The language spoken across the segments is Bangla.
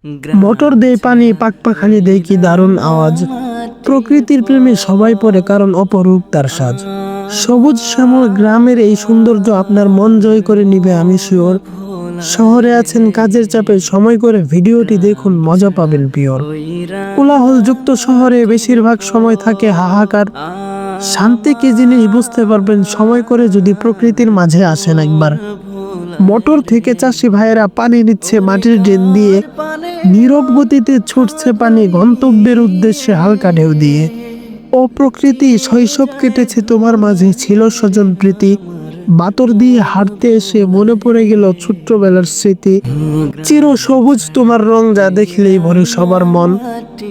মোটর দেয় পানি, পাখপাখালি দেয় কি দারুণ আওয়াজ। প্রকৃতির প্রেমে সবাই পড়ে, কারণ অপরূপ তার সাজ। সবুজ শ্যামল গ্রামের এই সৌন্দর্য আপনার মন জয় করে নিবে, আমি শিওর। শহরে আছেন কাজের চাপে, সময় করে ভিডিওটি দেখুন, মজা পাবেন পিওর। কোলাহলযুক্ত শহরে বেশিরভাগ সময় থাকে হাহাকার। শান্তি কি জিনিস বুঝতে পারবেন সময় করে যদি প্রকৃতির মাঝে আসেন একবার। মোটর থেকে চাষি ভাইয়েরা পানি নিচ্ছে মাটির ড্রেন দিয়ে, নীরব গতিতে ছুটছে পানি গন্তব্যের উদ্দেশ্যে হালকা ঢেউ দিয়ে। ও প্রকৃতি, শৈশব কেটেছে তোমার মাঝে, ছিল স্বজন প্রীতি। বাতর দিয়ে হাঁটতে এসে মনে পড়ে গেল ছোট্টবেলার স্মৃতি। চির সবুজ তোমার রং, যা দেখলেই ভরে সবার মন।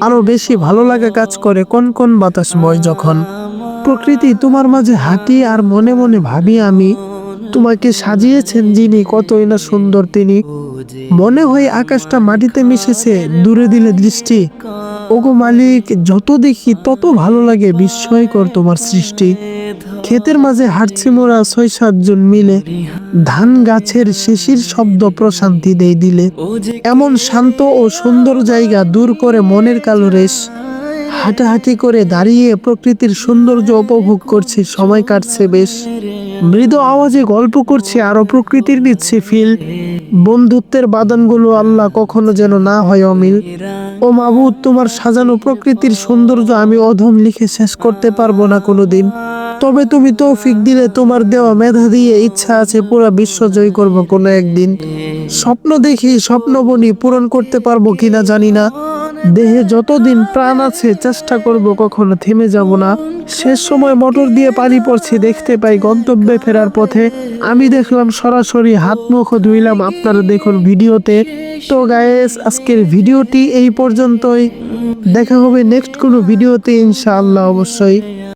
আরো বেশি ভালো লাগে কাজ করে কোন কোন বাতাস বয় যখন। প্রকৃতি তোমার মাঝে হাঁটি আর মনে মনে ভাবি আমি, তোমাকে সাজিয়েছেন যিনি, কতই না সুন্দর তিনি। মনে হয় আকাশটা মাটিতে মিশেছে, দূরে দিলে দৃষ্টি। ওগো মালিক, যত দেখি তত ভালো লাগে, বিস্ময়কর তোমার সৃষ্টি। ক্ষেতের মাঝে হাঁটছি মোরা ৬-৭ জন মিলে, ধান গাছের শিশির শব্দ প্রশান্তি দেই দিলে। এমন শান্ত ও সুন্দর জায়গা দূর করে মনের কালো রেশ। হাঁটাহাঁটি করে দাঁড়িয়ে প্রকৃতির সৌন্দর্য উপভোগ করছি, সময় কাটছে বেশ। মৃদু আওয়াজে গল্প করছে, আরো প্রকৃতির নিচ্ছে ফিল। বন্ধুত্বের বাঁধনগুলো আল্লাহ কখনো যেন না হয় অমিল। ও মাবুদ, তোমার সাজানো প্রকৃতির সৌন্দর্য আমি অধম লিখে শেষ করতে পারবো না কোনোদিন। তবে তুমি তৌফিক দিলে, তোমার দেওয়া মেধা দিয়ে ইচ্ছা আছে পুরা বিশ্ব জয় করবো কোনো একদিন। স্বপ্ন দেখি, স্বপ্ন বনি, পূরণ করতে পারবো কিনা জানি না। দেহে যতদিন প্রাণ আছে চেষ্টা করব, কখনো থেমে যাব না। শেষ সময় মোটর দিয়ে পানি পড়ছে, দেখতে পাই গন্তব্যে ফেরার পথে। আমি দেখলাম সরাসরি, হাত মুখ ধুইলাম, আপনারা দেখুন ভিডিওতে। তো গাইস, আজকের ভিডিওটি এই পর্যন্তই। দেখা হবে নেক্সট কোনো ভিডিওতে ইনশাআল্লাহ অবশ্যই।